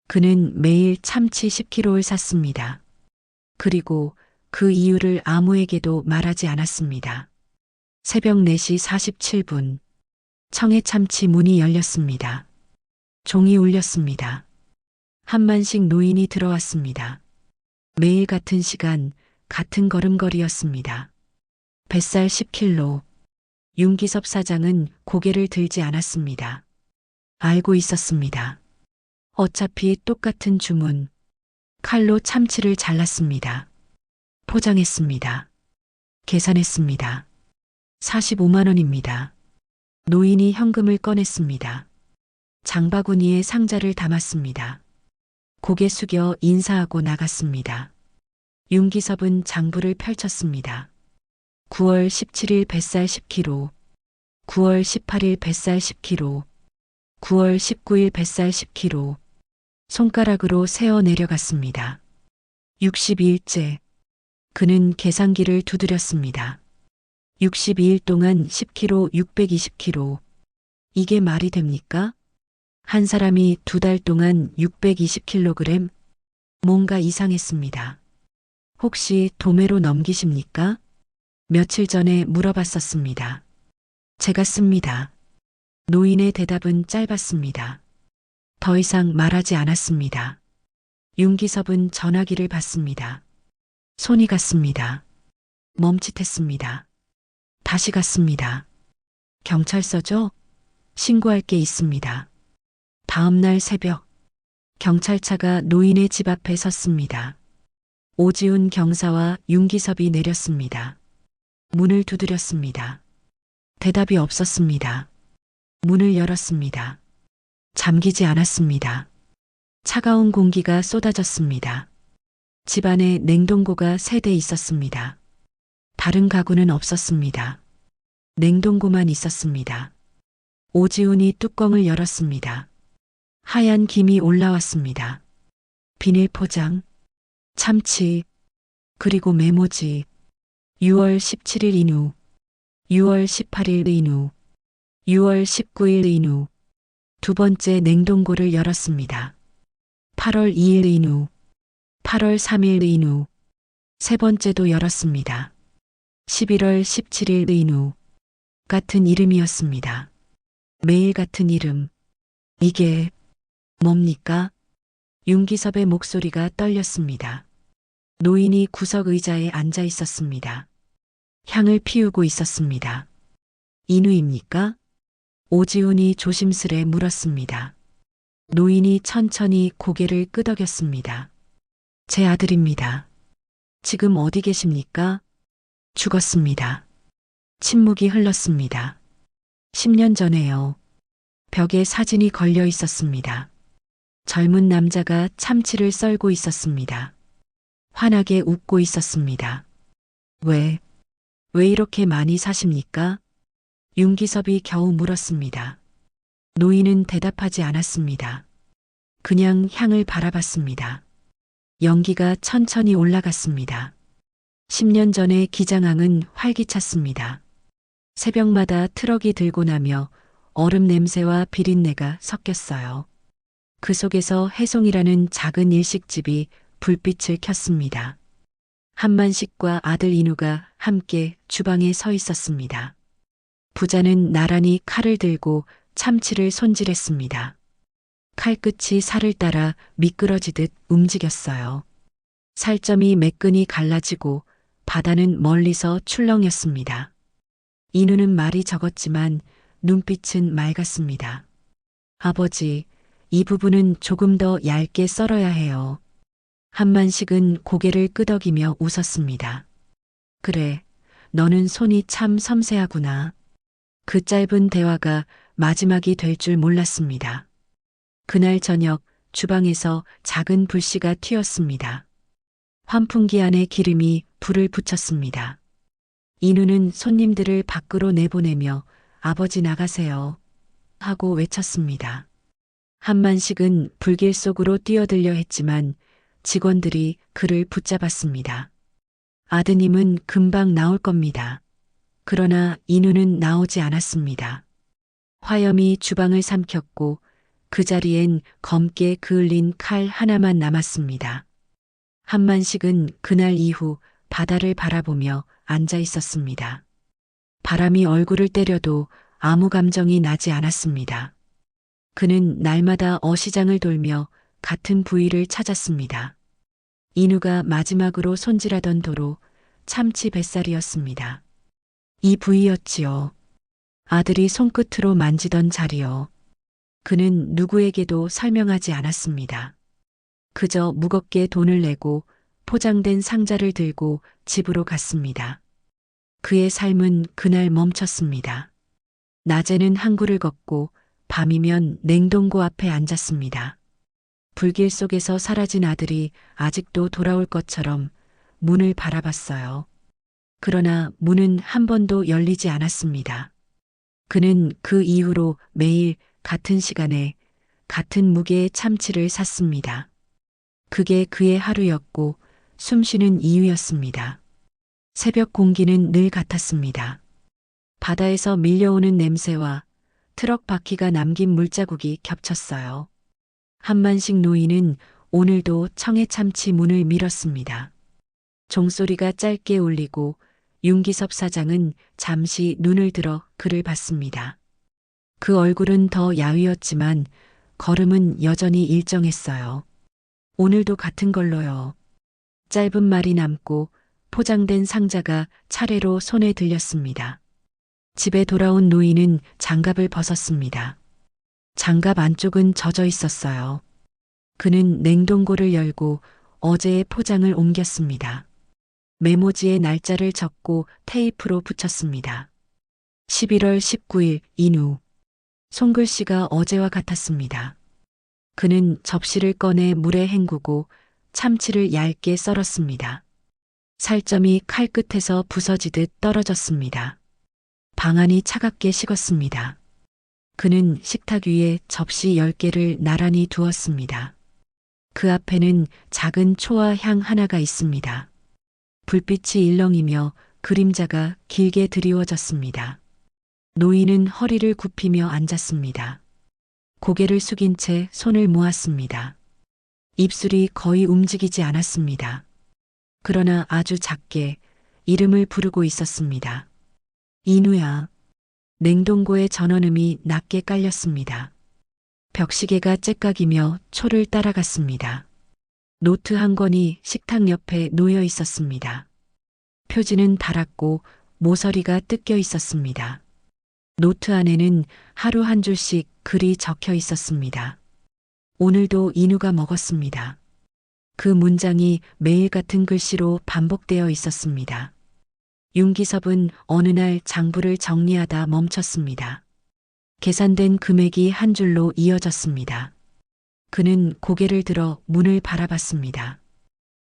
그는 매일 참치 10kg를 샀습니다. 그리고 그 이유를 아무에게도 말하지 않았습니다. 새벽 4시 47분, 청해참치 문이 열렸습니다. 종이 울렸습니다. 한만식 노인이 들어왔습니다. 매일 같은 시간, 같은 걸음걸이였습니다. 뱃살 10kg. 윤기섭 사장은 고개를 들지 않았습니다. 알고 있었습니다. 어차피 똑같은 주문. 칼로 참치를 잘랐습니다. 포장했습니다. 계산했습니다. 45만 원입니다. 노인이 현금을 꺼냈습니다. 장바구니에 상자를 담았습니다. 고개 숙여 인사하고 나갔습니다. 윤기섭은 장부를 펼쳤습니다. 9월 17일 뱃살 10kg, 9월 18일 뱃살 10kg, 9월 19일 뱃살 10kg, 손가락으로 세어 내려갔습니다. 62일째. 그는 계산기를 두드렸습니다. 62일 동안 10kg, 620kg. 이게 말이 됩니까? 한 사람이 2달 동안 620kg? 뭔가 이상했습니다. 혹시 도매로 넘기십니까? 며칠 전에 물어봤었습니다. 제가 씁니다. 노인의 대답은 짧았습니다. 더 이상 말하지 않았습니다. 윤기섭은 전화기를 받습니다. 손이 갔습니다. 멈칫했습니다. 다시 갔습니다. 경찰서죠? 신고할 게 있습니다. 다음 날 새벽, 경찰차가 노인의 집 앞에 섰습니다. 오지훈 경사와 윤기섭이 내렸습니다. 문을 두드렸습니다. 대답이 없었습니다. 문을 열었습니다. 잠기지 않았습니다. 차가운 공기가 쏟아졌습니다. 집안에 냉동고가 3대 있었습니다. 다른 가구는 없었습니다. 냉동고만 있었습니다. 오지훈이 뚜껑을 열었습니다. 하얀 김이 올라왔습니다. 비닐 포장, 참치, 그리고 메모지. 6월 17일 인후, 6월 18일 인후, 6월 19일 인후. 두 번째 냉동고를 열었습니다. 8월 2일 인후, 8월 3일 인후. 세 번째도 열었습니다. 11월 17일 인후. 같은 이름이었습니다. 매일 같은 이름. 이게 뭡니까? 윤기섭의 목소리가 떨렸습니다. 노인이 구석 의자에 앉아 있었습니다. 향을 피우고 있었습니다. 인후입니까? 오지훈이 조심스레 물었습니다. 노인이 천천히 고개를 끄덕였습니다. 제 아들입니다. 지금 어디 계십니까? 죽었습니다. 침묵이 흘렀습니다. 10년 전에요. 벽에 사진이 걸려 있었습니다. 젊은 남자가 참치를 썰고 있었습니다. 환하게 웃고 있었습니다. 왜 이렇게 많이 사십니까? 윤기섭이 겨우 물었습니다. 노인은 대답하지 않았습니다. 그냥 향을 바라봤습니다. 연기가 천천히 올라갔습니다. 10년 전의 기장항은 활기찼습니다. 새벽마다 트럭이 들고 나며 얼음 냄새와 비린내가 섞였어요. 그 속에서 해송이라는 작은 일식집이 불빛을 켰습니다. 한만식과 아들 인우가 함께 주방에 서 있었습니다. 부자는 나란히 칼을 들고 참치를 손질했습니다. 칼끝이 살을 따라 미끄러지듯 움직였어요. 살점이 매끈이 갈라지고 바다는 멀리서 출렁였습니다. 인우는 말이 적었지만 눈빛은 맑았습니다. 아버지, 이 부분은 조금 더 얇게 썰어야 해요. 한만식은 고개를 끄덕이며 웃었습니다. 그래, 너는 손이 참 섬세하구나. 그 짧은 대화가 마지막이 될 줄 몰랐습니다. 그날 저녁 주방에서 작은 불씨가 튀었습니다. 환풍기 안에 기름이 불을 붙였습니다. 인우는 손님들을 밖으로 내보내며 아버지 나가세요 하고 외쳤습니다. 한만식은 불길 속으로 뛰어들려 했지만 직원들이 그를 붙잡았습니다. 아드님은 금방 나올 겁니다. 그러나 인우는 나오지 않았습니다. 화염이 주방을 삼켰고 그 자리엔 검게 그을린 칼 하나만 남았습니다. 한만식은 그날 이후 바다를 바라보며 앉아 있었습니다. 바람이 얼굴을 때려도 아무 감정이 나지 않았습니다. 그는 날마다 어시장을 돌며 같은 부위를 찾았습니다. 인우가 마지막으로 손질하던 도로 참치 뱃살이었습니다. 이 부위였지요. 아들이 손끝으로 만지던 자리요. 그는 누구에게도 설명하지 않았습니다. 그저 무겁게 돈을 내고 포장된 상자를 들고 집으로 갔습니다. 그의 삶은 그날 멈췄습니다. 낮에는 항구를 걷고 밤이면 냉동고 앞에 앉았습니다. 불길 속에서 사라진 아들이 아직도 돌아올 것처럼 문을 바라봤어요. 그러나 문은 한 번도 열리지 않았습니다. 그는 그 이후로 매일 같은 시간에 같은 무게의 참치를 샀습니다. 그게 그의 하루였고 숨쉬는 이유였습니다. 새벽 공기는 늘 같았습니다. 바다에서 밀려오는 냄새와 트럭 바퀴가 남긴 물자국이 겹쳤어요. 한만식 노인은 오늘도 청해참치 문을 밀었습니다. 종소리가 짧게 울리고 윤기섭 사장은 잠시 눈을 들어 그를 봤습니다. 그 얼굴은 더 야위었지만 걸음은 여전히 일정했어요. 오늘도 같은 걸로요. 짧은 말이 남고 포장된 상자가 차례로 손에 들렸습니다. 집에 돌아온 노인은 장갑을 벗었습니다. 장갑 안쪽은 젖어 있었어요. 그는 냉동고를 열고 어제의 포장을 옮겼습니다. 메모지에 날짜를 적고 테이프로 붙였습니다. 11월 19일 인우. 손글씨가 어제와 같았습니다. 그는 접시를 꺼내 물에 헹구고 참치를 얇게 썰었습니다. 살점이 칼끝에서 부서지듯 떨어졌습니다. 방안이 차갑게 식었습니다. 그는 식탁 위에 접시 10개를 나란히 두었습니다. 그 앞에는 작은 초와 향 하나가 있습니다. 불빛이 일렁이며 그림자가 길게 드리워졌습니다. 노인은 허리를 굽히며 앉았습니다. 고개를 숙인 채 손을 모았습니다. 입술이 거의 움직이지 않았습니다. 그러나 아주 작게 이름을 부르고 있었습니다. 인우야. 냉동고의 전원음이 낮게 깔렸습니다. 벽시계가 째깍이며 초를 따라갔습니다. 노트 한 권이 식탁 옆에 놓여 있었습니다. 표지는 닳았고 모서리가 뜯겨 있었습니다. 노트 안에는 하루 한 줄씩 글이 적혀 있었습니다. 오늘도 인우가 먹었습니다. 그 문장이 매일 같은 글씨로 반복되어 있었습니다. 윤기섭은 어느 날 장부를 정리하다 멈췄습니다. 계산된 금액이 한 줄로 이어졌습니다. 그는 고개를 들어 문을 바라봤습니다.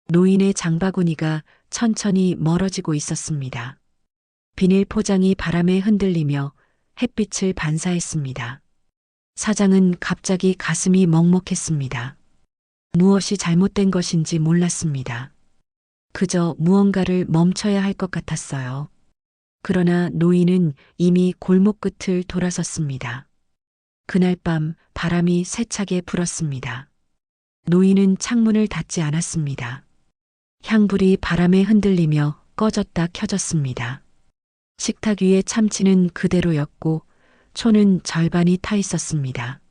노인의 장바구니가 천천히 멀어지고 있었습니다. 비닐 포장이 바람에 흔들리며 햇빛을 반사했습니다. 사장은 갑자기 가슴이 먹먹했습니다. 무엇이 잘못된 것인지 몰랐습니다. 그저 무언가를 멈춰야 할 것 같았어요. 그러나 노인은 이미 골목 끝을 돌아섰습니다. 그날 밤 바람이 세차게 불었습니다. 노인은 창문을 닫지 않았습니다. 향불이 바람에 흔들리며 꺼졌다 켜졌습니다. 식탁 위에 참치는 그대로였고 초는 절반이 타 있었습니다.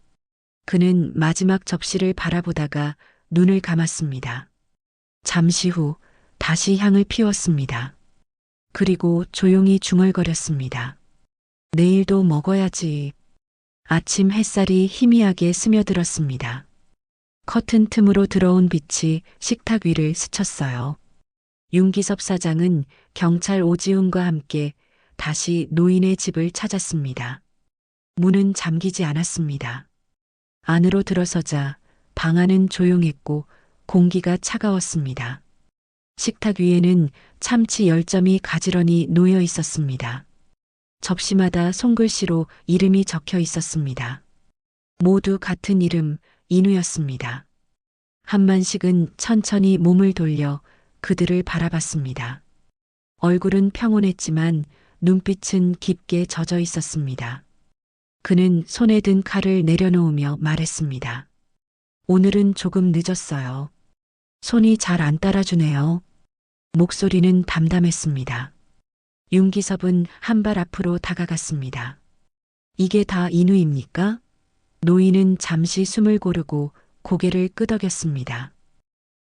그는 마지막 접시를 바라보다가 눈을 감았습니다. 잠시 후 다시 향을 피웠습니다. 그리고 조용히 중얼거렸습니다. 내일도 먹어야지. 아침 햇살이 희미하게 스며들었습니다. 커튼 틈으로 들어온 빛이 식탁 위를 스쳤어요. 윤기섭 사장은 경찰 오지훈과 함께 다시 노인의 집을 찾았습니다. 문은 잠기지 않았습니다. 안으로 들어서자 방 안은 조용했고 공기가 차가웠습니다. 식탁 위에는 참치 10점이 가지런히 놓여 있었습니다. 접시마다 손글씨로 이름이 적혀 있었습니다. 모두 같은 이름, 인우였습니다. 한만식은 천천히 몸을 돌려 그들을 바라봤습니다. 얼굴은 평온했지만 눈빛은 깊게 젖어 있었습니다. 그는 손에 든 칼을 내려놓으며 말했습니다. 오늘은 조금 늦었어요. 손이 잘 안 따라주네요. 목소리는 담담했습니다. 윤기섭은 한 발 앞으로 다가갔습니다. 이게 다 인우입니까? 노인은 잠시 숨을 고르고 고개를 끄덕였습니다.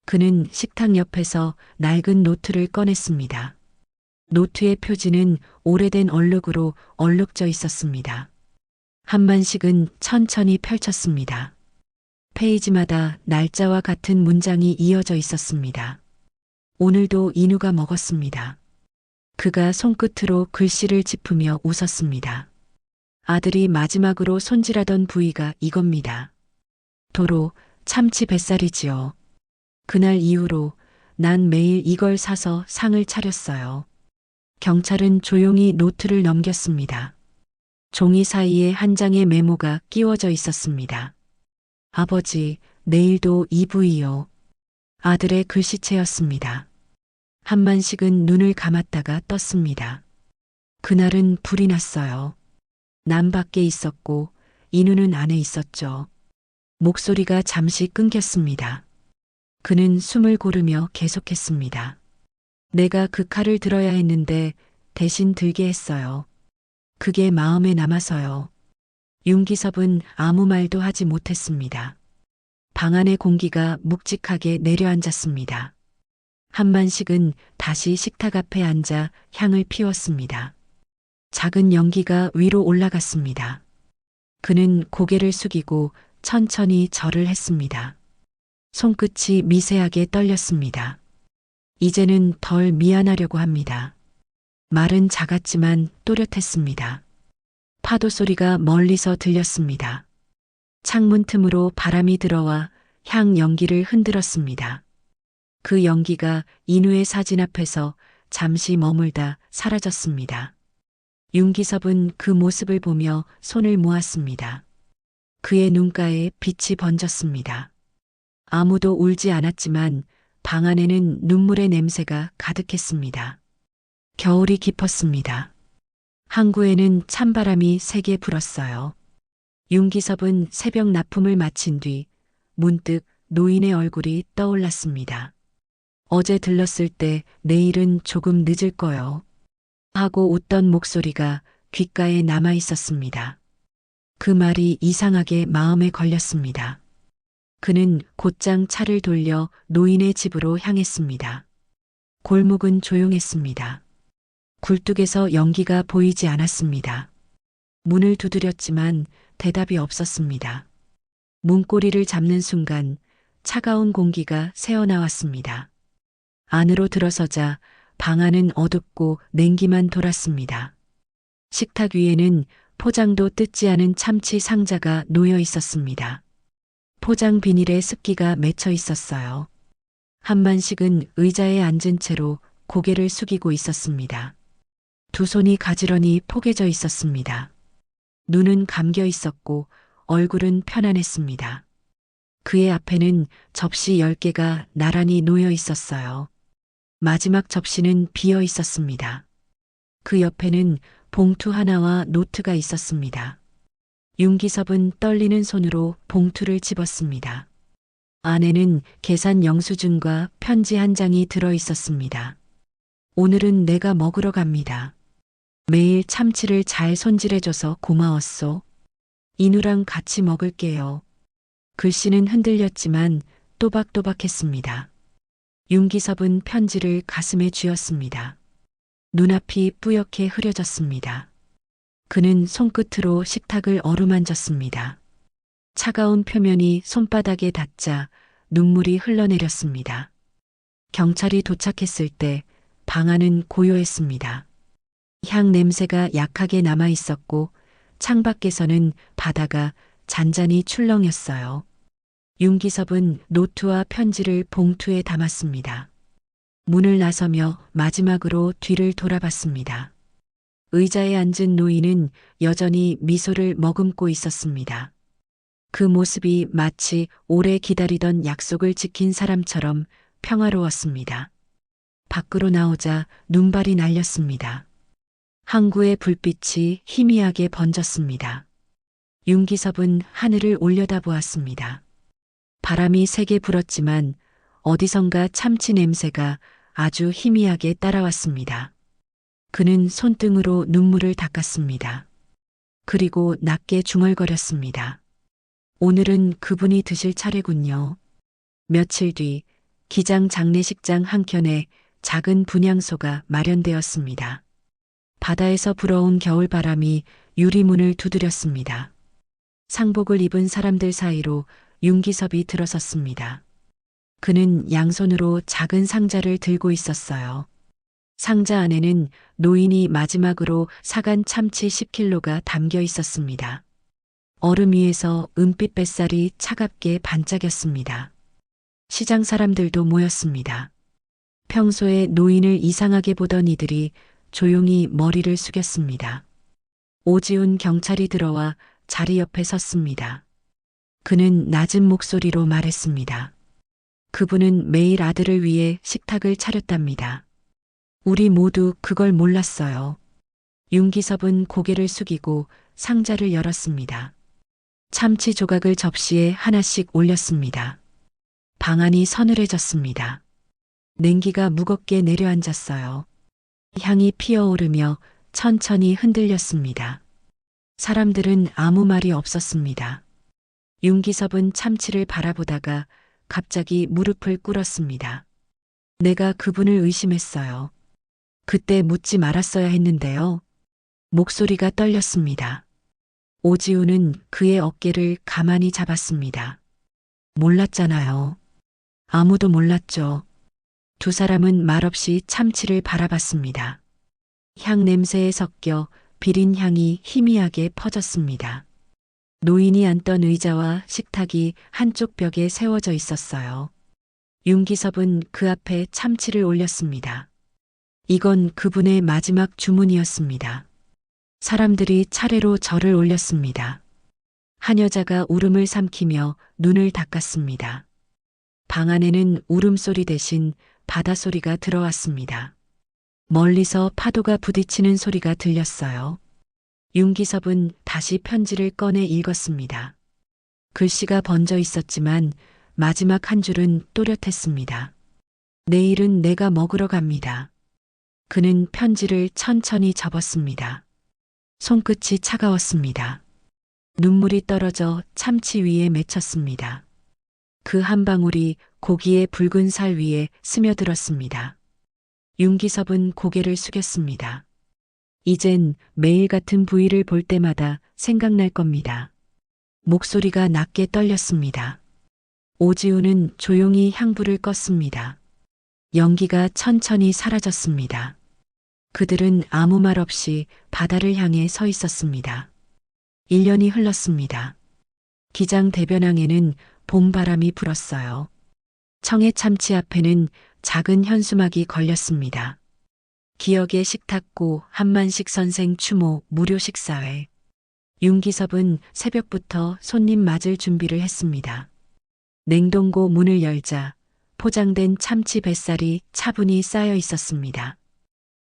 그는 식탁 옆에서 낡은 노트를 꺼냈습니다. 노트의 표지는 오래된 얼룩으로 얼룩져 있었습니다. 한만식은 천천히 펼쳤습니다. 페이지마다 날짜와 같은 문장이 이어져 있었습니다. 오늘도 인우가 먹었습니다. 그가 손끝으로 글씨를 짚으며 웃었습니다. 아들이 마지막으로 손질하던 부위가 이겁니다. 도로 참치 뱃살이지요. 그날 이후로 난 매일 이걸 사서 상을 차렸어요. 경찰은 조용히 노트를 넘겼습니다. 종이 사이에 한 장의 메모가 끼워져 있었습니다. 아버지, 내일도 이 부위요. 아들의 글씨체였습니다. 한만식은 눈을 감았다가 떴습니다. 그날은 불이 났어요. 난 밖에 있었고 인우는 안에 있었죠. 목소리가 잠시 끊겼습니다. 그는 숨을 고르며 계속했습니다. 내가 그 칼을 들어야 했는데 대신 들게 했어요. 그게 마음에 남아서요. 윤기섭은 아무 말도 하지 못했습니다. 방 안의 공기가 묵직하게 내려앉았습니다. 한만식은 다시 식탁 앞에 앉아 향을 피웠습니다. 작은 연기가 위로 올라갔습니다. 그는 고개를 숙이고 천천히 절을 했습니다. 손끝이 미세하게 떨렸습니다. 이제는 덜 미안하려고 합니다. 말은 작았지만 또렷했습니다. 파도 소리가 멀리서 들렸습니다. 창문 틈으로 바람이 들어와 향 연기를 흔들었습니다. 그 연기가 인우의 사진 앞에서 잠시 머물다 사라졌습니다. 윤기섭은 그 모습을 보며 손을 모았습니다. 그의 눈가에 빛이 번졌습니다. 아무도 울지 않았지만 방 안에는 눈물의 냄새가 가득했습니다. 겨울이 깊었습니다. 항구에는 찬바람이 세게 불었어요. 윤기섭은 새벽 납품을 마친 뒤 문득 노인의 얼굴이 떠올랐습니다. 어제 들렀을 때 내일은 조금 늦을 거요. 하고 웃던 목소리가 귓가에 남아 있었습니다. 그 말이 이상하게 마음에 걸렸습니다. 그는 곧장 차를 돌려 노인의 집으로 향했습니다. 골목은 조용했습니다. 굴뚝에서 연기가 보이지 않았습니다. 문을 두드렸지만 대답이 없었습니다. 문고리를 잡는 순간 차가운 공기가 새어나왔습니다. 안으로 들어서자 방 안은 어둡고 냉기만 돌았습니다. 식탁 위에는 포장도 뜯지 않은 참치 상자가 놓여 있었습니다. 포장 비닐에 습기가 맺혀 있었어요. 한만식은 의자에 앉은 채로 고개를 숙이고 있었습니다. 두 손이 가지런히 포개져 있었습니다. 눈은 감겨 있었고 얼굴은 편안했습니다. 그의 앞에는 접시 10개가 나란히 놓여 있었어요. 마지막 접시는 비어 있었습니다. 그 옆에는 봉투 하나와 노트가 있었습니다. 윤기섭은 떨리는 손으로 봉투를 집었습니다. 안에는 계산 영수증과 편지 한 장이 들어 있었습니다. 오늘은 내가 먹으러 갑니다. 매일 참치를 잘 손질해줘서 고마웠소. 인우랑 같이 먹을게요. 글씨는 흔들렸지만 또박또박했습니다. 윤기섭은 편지를 가슴에 쥐었습니다. 눈앞이 뿌옇게 흐려졌습니다. 그는 손끝으로 식탁을 어루만졌습니다. 차가운 표면이 손바닥에 닿자 눈물이 흘러내렸습니다. 경찰이 도착했을 때 방 안은 고요했습니다. 향 냄새가 약하게 남아 있었고 창밖에서는 바다가 잔잔히 출렁였어요. 윤기섭은 노트와 편지를 봉투에 담았습니다. 문을 나서며 마지막으로 뒤를 돌아봤습니다. 의자에 앉은 노인은 여전히 미소를 머금고 있었습니다. 그 모습이 마치 오래 기다리던 약속을 지킨 사람처럼 평화로웠습니다. 밖으로 나오자 눈발이 날렸습니다. 항구의 불빛이 희미하게 번졌습니다. 윤기섭은 하늘을 올려다보았습니다. 바람이 세게 불었지만 어디선가 참치 냄새가 아주 희미하게 따라왔습니다. 그는 손등으로 눈물을 닦았습니다. 그리고 낮게 중얼거렸습니다. 오늘은 그분이 드실 차례군요. 며칠 뒤 기장 장례식장 한켠에 작은 분향소가 마련되었습니다. 바다에서 불어온 겨울바람이 유리문을 두드렸습니다. 상복을 입은 사람들 사이로 윤기섭이 들어섰습니다. 그는 양손으로 작은 상자를 들고 있었어요. 상자 안에는 노인이 마지막으로 사간 참치 10kg가 담겨 있었습니다. 얼음 위에서 은빛 뱃살이 차갑게 반짝였습니다. 시장 사람들도 모였습니다. 평소에 노인을 이상하게 보던 이들이 조용히 머리를 숙였습니다. 오지훈 경찰이 들어와 자리 옆에 섰습니다. 그는 낮은 목소리로 말했습니다. 그분은 매일 아들을 위해 식탁을 차렸답니다. 우리 모두 그걸 몰랐어요. 윤기섭은 고개를 숙이고 상자를 열었습니다. 참치 조각을 접시에 하나씩 올렸습니다. 방 안이 서늘해졌습니다. 냉기가 무겁게 내려앉았어요. 향이 피어오르며 천천히 흔들렸습니다. 사람들은 아무 말이 없었습니다. 윤기섭은 참치를 바라보다가 갑자기 무릎을 꿇었습니다. 내가 그분을 의심했어요. 그때 묻지 말았어야 했는데요. 목소리가 떨렸습니다. 오지훈은 그의 어깨를 가만히 잡았습니다. 몰랐잖아요. 아무도 몰랐죠. 두 사람은 말없이 참치를 바라봤습니다. 향 냄새에 섞여 비린 향이 희미하게 퍼졌습니다. 노인이 앉던 의자와 식탁이 한쪽 벽에 세워져 있었어요. 윤기섭은 그 앞에 참치를 올렸습니다. 이건 그분의 마지막 주문이었습니다. 사람들이 차례로 절을 올렸습니다. 한 여자가 울음을 삼키며 눈을 닦았습니다. 방 안에는 울음소리 대신 바다소리가 들어왔습니다. 멀리서 파도가 부딪히는 소리가 들렸어요. 윤기섭은 다시 편지를 꺼내 읽었습니다. 글씨가 번져 있었지만 마지막 한 줄은 또렷했습니다. 내일은 내가 먹으러 갑니다. 그는 편지를 천천히 접었습니다. 손끝이 차가웠습니다. 눈물이 떨어져 참치 위에 맺혔습니다. 그 한 방울이 고기의 붉은 살 위에 스며들었습니다. 윤기섭은 고개를 숙였습니다. 이젠 매일 같은 부위를 볼 때마다 생각날 겁니다. 목소리가 낮게 떨렸습니다. 오지훈은 조용히 향불을 껐습니다. 연기가 천천히 사라졌습니다. 그들은 아무 말 없이 바다를 향해 서 있었습니다. 1년이 흘렀습니다. 기장 대변항에는 봄바람이 불었어요. 청해 참치 앞에는 작은 현수막이 걸렸습니다. 기억의 식탁고 한만식 선생 추모 무료 식사회. 윤기섭은 새벽부터 손님 맞을 준비를 했습니다. 냉동고 문을 열자 포장된 참치 뱃살이 차분히 쌓여 있었습니다.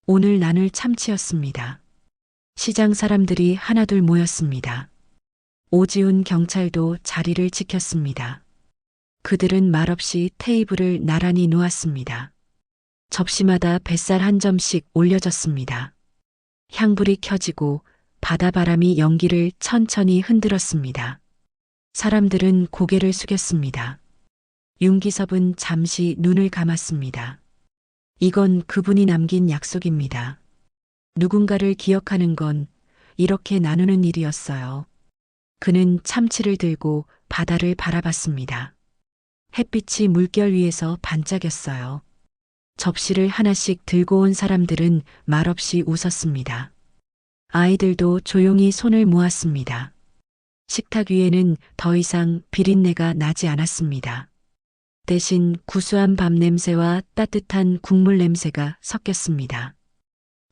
오늘 나눌 참치였습니다. 시장 사람들이 하나둘 모였습니다. 오지훈 경찰도 자리를 지켰습니다. 그들은 말없이 테이블을 나란히 놓았습니다. 접시마다 뱃살 한 점씩 올려졌습니다. 향불이 켜지고 바다바람이 연기를 천천히 흔들었습니다. 사람들은 고개를 숙였습니다. 윤기섭은 잠시 눈을 감았습니다. 이건 그분이 남긴 약속입니다. 누군가를 기억하는 건 이렇게 나누는 일이었어요. 그는 참치를 들고 바다를 바라봤습니다. 햇빛이 물결 위에서 반짝였어요. 접시를 하나씩 들고 온 사람들은 말없이 웃었습니다. 아이들도 조용히 손을 모았습니다. 식탁 위에는 더 이상 비린내가 나지 않았습니다. 대신 구수한 밥 냄새와 따뜻한 국물 냄새가 섞였습니다.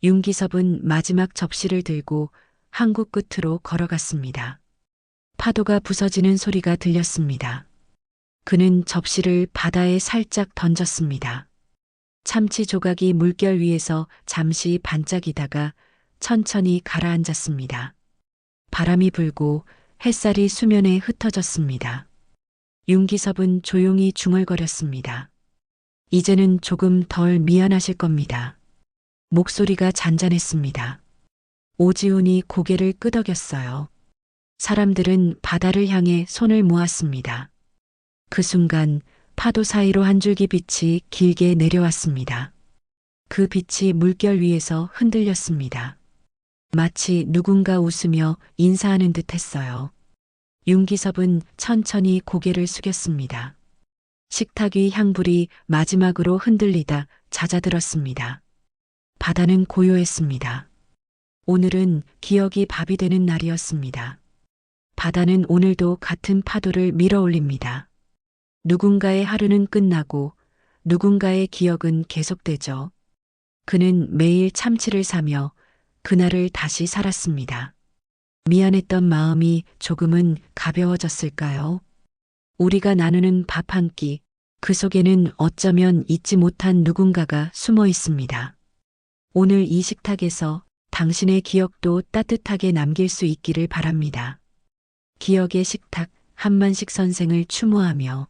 윤기섭은 마지막 접시를 들고 항구 끝으로 걸어갔습니다. 파도가 부서지는 소리가 들렸습니다. 그는 접시를 바다에 살짝 던졌습니다. 참치 조각이 물결 위에서 잠시 반짝이다가 천천히 가라앉았습니다. 바람이 불고 햇살이 수면에 흩어졌습니다. 윤기섭은 조용히 중얼거렸습니다. 이제는 조금 덜 미안하실 겁니다. 목소리가 잔잔했습니다. 오지훈이 고개를 끄덕였어요. 사람들은 바다를 향해 손을 모았습니다. 그 순간 파도 사이로 한 줄기 빛이 길게 내려왔습니다. 그 빛이 물결 위에서 흔들렸습니다. 마치 누군가 웃으며 인사하는 듯 했어요. 윤기섭은 천천히 고개를 숙였습니다. 식탁 위 향불이 마지막으로 흔들리다 잦아들었습니다. 바다는 고요했습니다. 오늘은 기억이 밥이 되는 날이었습니다. 바다는 오늘도 같은 파도를 밀어올립니다. 누군가의 하루는 끝나고 누군가의 기억은 계속되죠. 그는 매일 참치를 사며 그날을 다시 살았습니다. 미안했던 마음이 조금은 가벼워졌을까요? 우리가 나누는 밥 한 끼, 그 속에는 어쩌면 잊지 못한 누군가가 숨어 있습니다. 오늘 이 식탁에서 당신의 기억도 따뜻하게 남길 수 있기를 바랍니다. 기억의 식탁 한만식 선생을 추모하며